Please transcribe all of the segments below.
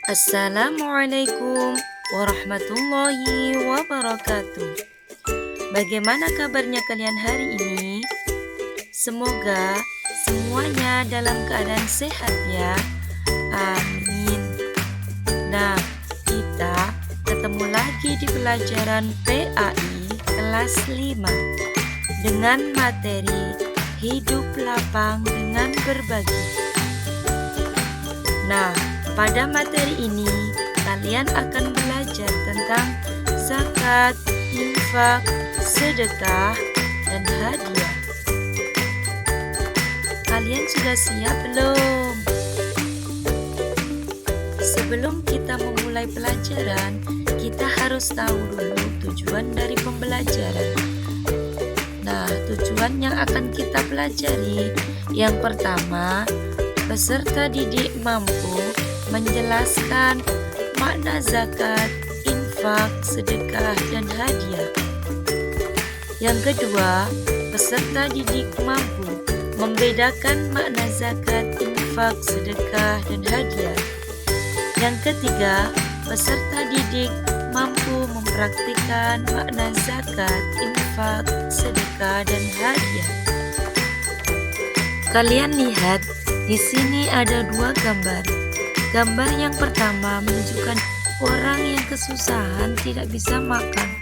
Assalamualaikum warahmatullahi wabarakatuh. Bagaimana kabarnya kalian hari ini? Semoga semuanya dalam keadaan sehat ya. Amin. Nah, kita ketemu lagi di pelajaran PAI kelas 5 dengan materi hidup lapang dengan berbagi. Nah, pada materi ini kalian akan belajar tentang zakat, infak, sedekah, dan hadiah. Kalian sudah siap belum? Sebelum kita memulai pelajaran, kita harus tahu dulu tujuan dari pembelajaran. Nah, tujuan yang akan kita pelajari yang pertama, peserta didik mampu menjelaskan makna zakat, infak, sedekah, dan hadiah. Yang kedua, peserta didik mampu membedakan makna zakat, infak, sedekah, dan hadiah. Yang ketiga, peserta didik mampu mempraktikkan makna zakat, infak, sedekah, dan hadiah. Kalian lihat, di sini ada dua gambar. Gambar yang pertama menunjukkan orang yang kesusahan tidak bisa makan.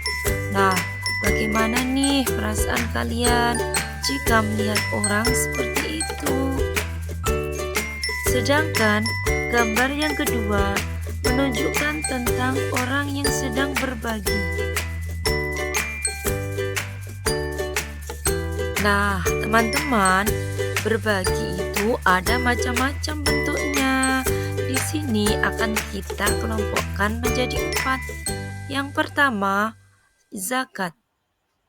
Nah, bagaimana nih perasaan kalian jika melihat orang seperti itu? Sedangkan gambar yang kedua menunjukkan tentang orang yang sedang berbagi. Nah, teman-teman, berbagi itu ada macam-macam bentuknya. Di sini akan kita kelompokkan menjadi 4. Yang pertama, zakat.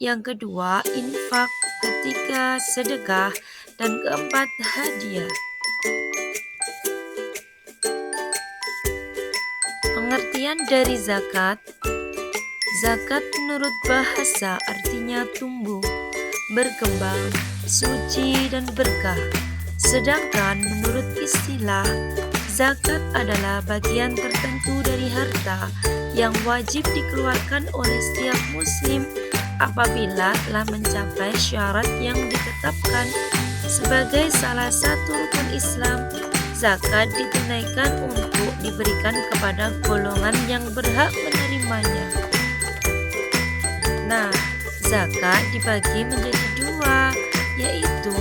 Yang kedua, infak. Ketiga, sedekah. Dan keempat, hadiah. Pengertian dari zakat. Zakat menurut bahasa artinya tumbuh, berkembang, suci, dan berkah. Sedangkan menurut istilah, zakat adalah bagian tertentu dari harta yang wajib dikeluarkan oleh setiap muslim apabila telah mencapai syarat yang ditetapkan. Sebagai salah satu rukun Islam, zakat ditunaikan untuk diberikan kepada golongan yang berhak menerimanya. Nah, zakat dibagi menjadi 2, yaitu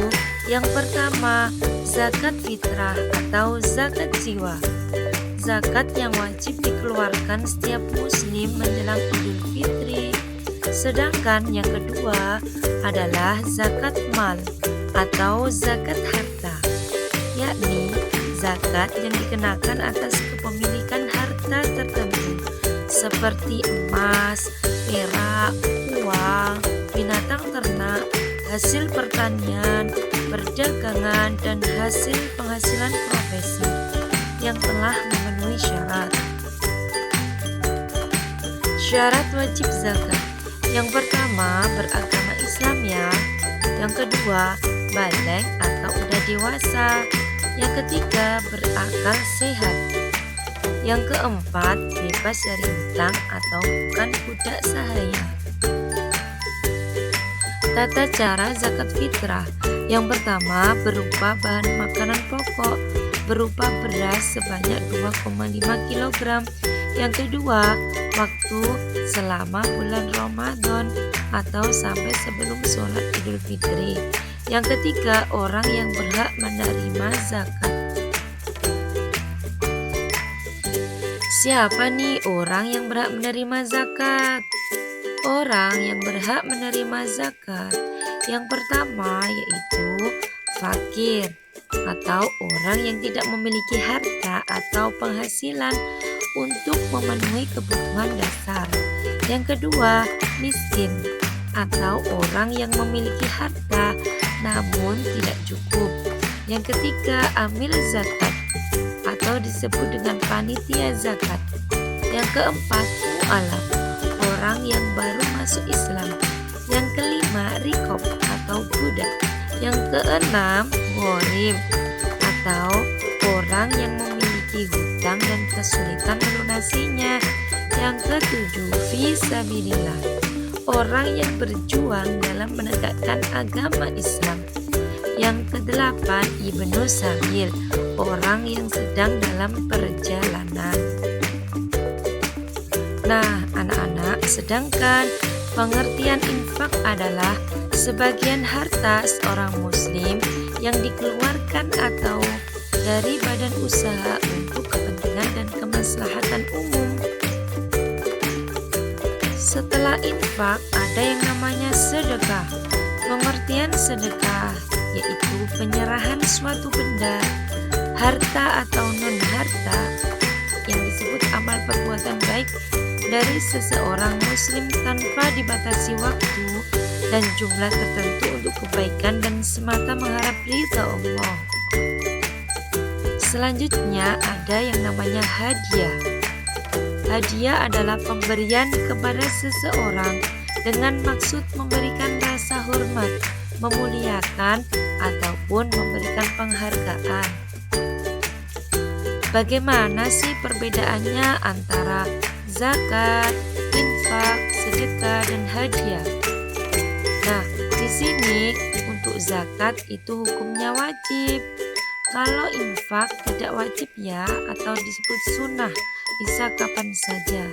yang pertama, zakat fitrah atau zakat jiwa. Zakat yang wajib dikeluarkan setiap muslim menjelang Idul Fitri. Sedangkan yang kedua adalah zakat mal atau zakat harta, yakni zakat yang dikenakan atas kepemilikan harta tertentu seperti emas, perak, uang, binatang ternak, hasil pertanian, perdagangan, dan hasil penghasilan profesi yang telah memenuhi syarat. Syarat wajib zakat. Yang pertama, beragama Islam ya. Yang kedua, baligh atau udah dewasa. Yang ketiga, berakal sehat. Yang keempat, bebas dari hutang atau bukan budak sahaya. Tata cara zakat fitrah. Yang pertama, berupa bahan makanan pokok berupa beras sebanyak 2,5 kg. Yang kedua, waktu selama bulan Ramadan atau sampai sebelum sholat Idul Fitri. Yang ketiga, orang yang berhak menerima zakat. Siapa nih orang yang berhak menerima zakat? Orang yang berhak menerima zakat yang pertama yaitu fakir atau orang yang tidak memiliki harta atau penghasilan untuk memenuhi kebutuhan dasar. Yang kedua, miskin atau orang yang memiliki harta namun tidak cukup. Yang ketiga, amil zakat atau disebut dengan panitia zakat. Yang keempat, mu'alaf, orang yang baru masuk Islam. Yang kelima, rikob atau budak. Yang keenam, ghorim atau orang yang memiliki hutang dan kesulitan melunasinya. Yang ketujuh, fisabilillah, orang yang berjuang dalam menegakkan agama Islam. Yang kedelapan, Ibnu Sabil, orang yang sedang dalam perjalanan. Nah, anak-anak, sedangkan pengertian infak adalah sebagian harta seorang muslim yang dikeluarkan atau dari badan usaha untuk kepentingan dan kemaslahatan umum. Setelah infak, ada yang namanya sedekah. Pengertian sedekah yaitu penyerahan suatu benda, harta atau non-harta yang disebut amal perbuatan baik dari seseorang muslim tanpa dibatasi waktu dan jumlah tertentu untuk kebaikan dan semata mengharap ridha Allah. Selanjutnya ada yang namanya hadiah. Hadiah adalah pemberian kepada seseorang dengan maksud memberikan rasa hormat, memuliakan, ataupun memberikan penghargaan. Bagaimana sih perbedaannya antara zakat, infak, sedekah, dan hadiah? Nah, di sini untuk zakat itu hukumnya wajib. Kalau infak tidak wajib ya, atau disebut sunnah, bisa kapan saja.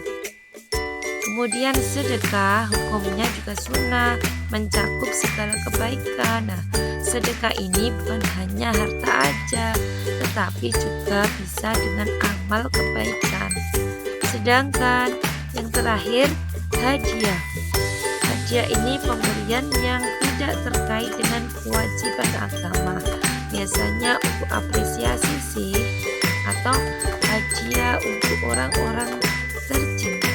Kemudian sedekah hukumnya juga sunnah, mencakup segala kebaikan. Nah, sedekah ini bukan hanya harta aja, tetapi juga bisa dengan amal kebaikan. Sedangkan yang terakhir, hadiah. Hadiah ini pemberian yang tidak terkait dengan kewajiban agama. Biasanya untuk apresiasi sih, atau hadiah untuk orang-orang tercinta.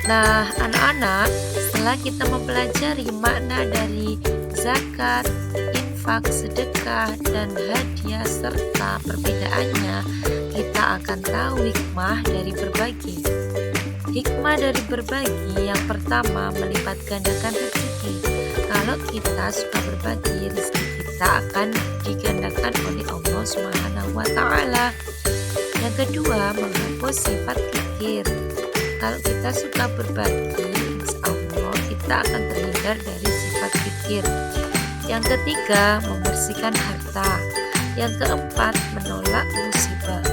Nah, anak-anak, setelah kita mempelajari makna dari zakat, infak, sedekah, dan hadiah serta perbedaannya, kita akan tahu hikmah dari berbagi. Hikmah dari berbagi yang pertama, melipat gandakan rezeki. Kalau kita suka berbagi, rezeki kita akan digandakan oleh Allah Subhanahu wa Ta'ala. Yang kedua, menghapus sifat kikir. Kalau kita suka berbagi, insya Allah kita akan terhindar dari sifat kikir. Yang ketiga, membersihkan harta. Yang keempat, menolak musibah.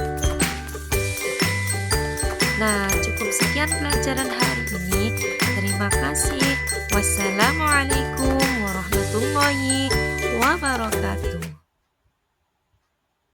Nah, cukup sekian pelajaran hari ini. Terima kasih. Wassalamualaikum warahmatullahi wabarakatuh.